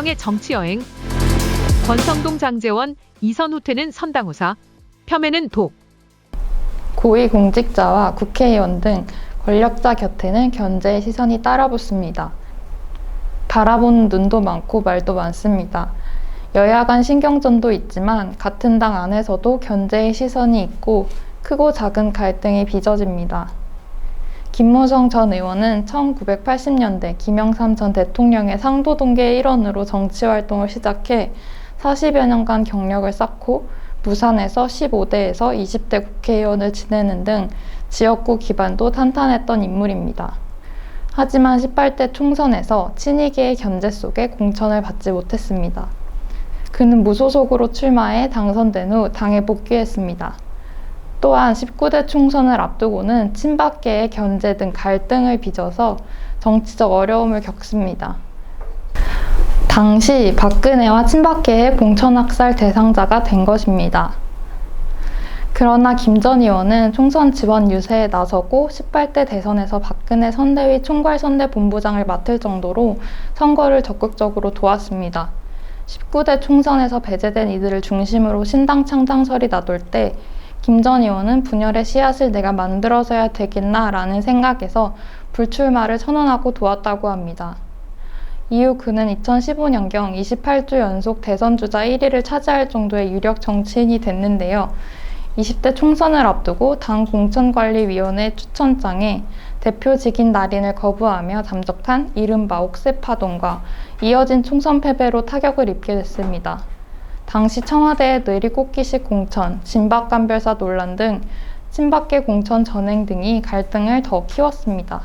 여당의 정치여행. 권성동 장제원, 이선 후퇴는 선당후사, 폄훼는 독. 고위공직자와 국회의원 등 권력자 곁에는 견제의 시선이 따라붙습니다. 바라보는 눈도 많고 말도 많습니다. 여야 간 신경전도 있지만 같은 당 안에서도 견제의 시선이 있고 크고 작은 갈등이 빚어집니다. 김무성 전 의원은 1980년대 김영삼 전 대통령의 상도동계의 일원으로 정치활동을 시작해 40여 년간 경력을 쌓고 부산에서 15대에서 20대 국회의원을 지내는 등 지역구 기반도 탄탄했던 인물입니다. 하지만 18대 총선에서 친이계의 견제 속에 공천을 받지 못했습니다. 그는 무소속으로 출마해 당선된 후 당에 복귀했습니다. 또한 19대 총선을 앞두고는 친박계의 견제 등 갈등을 빚어서 정치적 어려움을 겪습니다. 당시 박근혜와 친박계의 공천학살 대상자가 된 것입니다. 그러나 김 전 의원은 총선 지원 유세에 나서고 18대 대선에서 박근혜 선대위 총괄선대본부장을 맡을 정도로 선거를 적극적으로 도왔습니다. 19대 총선에서 배제된 이들을 중심으로 신당 창당설이 나돌 때 김 전 의원은 분열의 씨앗을 내가 만들어서야 되겠나라는 생각에서 불출마를 선언하고 도왔다고 합니다. 이후 그는 2015년경 28주 연속 대선주자 1위를 차지할 정도의 유력 정치인이 됐는데요. 20대 총선을 앞두고 당 공천관리위원회 추천장에 대표 직인 날인을 거부하며 잠적한 이른바 옥새파동과 이어진 총선 패배로 타격을 입게 됐습니다. 당시 청와대의 내리꽂기식 공천, 진박감별사 논란 등 친박계 공천 전행 등이 갈등을 더 키웠습니다.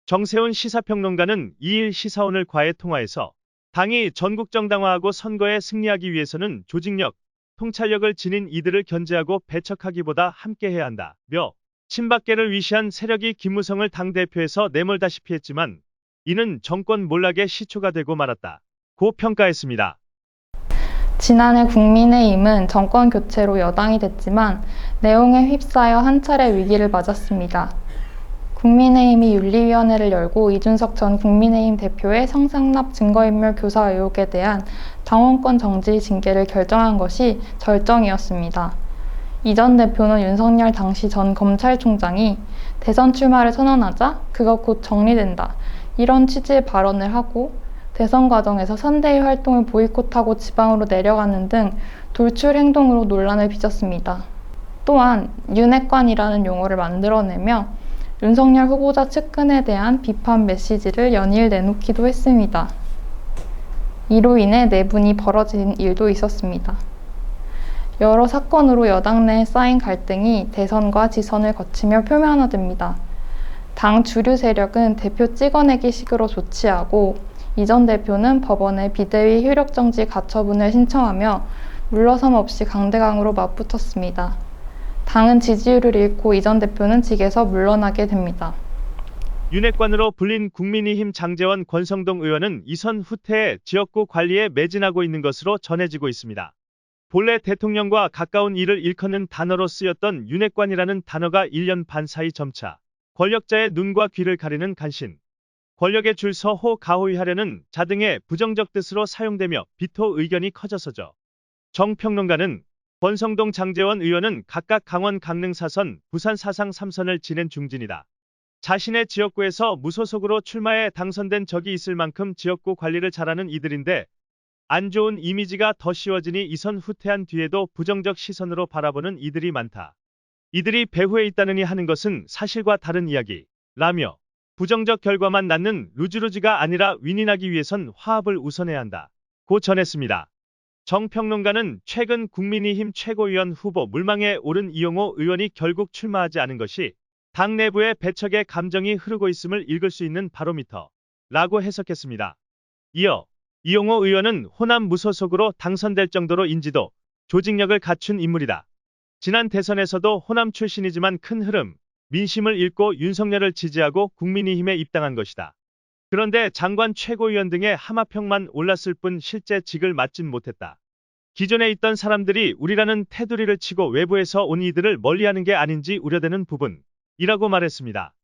정세훈 시사평론가는 2일 시사오늘과의 통화에서 당이 전국정당화하고 선거에 승리하기 위해서는 조직력, 통찰력을 지닌 이들을 견제하고 배척하기보다 함께해야 한다며 친박계를 위시한 세력이 김무성을 당대표에서 내몰다시피 했지만 이는 정권 몰락의 시초가 되고 말았다고 평가했습니다. 지난해 국민의힘은 정권 교체로 여당이 됐지만 내용에 휩싸여 한 차례 위기를 맞았습니다. 국민의힘이 윤리위원회를 열고 이준석 전 국민의힘 대표의 성상납 증거인멸 교사 의혹에 대한 당원권 정지 징계를 결정한 것이 절정이었습니다. 이 전 대표는 윤석열 당시 전 검찰총장이 대선 출마를 선언하자 그거 곧 정리된다 이런 취지의 발언을 하고 대선 과정에서 선대위 활동을 보이콧하고 지방으로 내려가는 등 돌출 행동으로 논란을 빚었습니다. 또한 윤핵관이라는 용어를 만들어내며 윤석열 후보자 측근에 대한 비판 메시지를 연일 내놓기도 했습니다. 이로 인해 내분이 벌어진 일도 있었습니다. 여러 사건으로 여당 내에 쌓인 갈등이 대선과 지선을 거치며 표면화됩니다. 당 주류 세력은 대표 찍어내기 식으로 조치하고 이 전 대표는 법원에 비대위 효력정지 가처분을 신청하며 물러섬 없이 강대강으로 맞붙었습니다. 당은 지지율을 잃고 이 전 대표는 직에서 물러나게 됩니다. 윤핵관으로 불린 국민의힘 장제원 권성동 의원은 이선 후퇴에 지역구 관리에 매진하고 있는 것으로 전해지고 있습니다. 본래 대통령과 가까운 이를 일컫는 단어로 쓰였던 윤핵관이라는 단어가 1년 반 사이 점차 권력자의 눈과 귀를 가리는 간신, 권력에 줄 서 호 가호위하려는 자 등의 부정적 뜻으로 사용되며 비토 의견이 커져서죠. 정 평론가는 권성동 장제원 의원은 각각 강원 강릉 4선, 부산 사상 3선을 지낸 중진이다. 자신의 지역구에서 무소속으로 출마해 당선된 적이 있을 만큼 지역구 관리를 잘하는 이들인데 안 좋은 이미지가 더 씌워지니 이선 후퇴한 뒤에도 부정적 시선으로 바라보는 이들이 많다. 이들이 배후에 있다느니 하는 것은 사실과 다른 이야기라며 부정적 결과만 낳는 루즈루즈가 아니라 윈윈하기 위해선 화합을 우선해야 한다고 전했습니다. 정 평론가는 최근 국민의힘 최고위원 후보 물망에 오른 이용호 의원이 결국 출마하지 않은 것이 당 내부의 배척의 감정이 흐르고 있음을 읽을 수 있는 바로미터라고 해석했습니다. 이어 이용호 의원은 호남 무소속으로 당선될 정도로 인지도, 조직력을 갖춘 인물이다. 지난 대선에서도 호남 출신이지만 큰 흐름, 민심을 읽고 윤석열을 지지하고 국민의힘에 입당한 것이다. 그런데 장관 최고위원 등의 하마평만 올랐을 뿐 실제 직을 맡진 못했다. 기존에 있던 사람들이 우리라는 테두리를 치고 외부에서 온 이들을 멀리하는 게 아닌지 우려되는 부분이라고 말했습니다.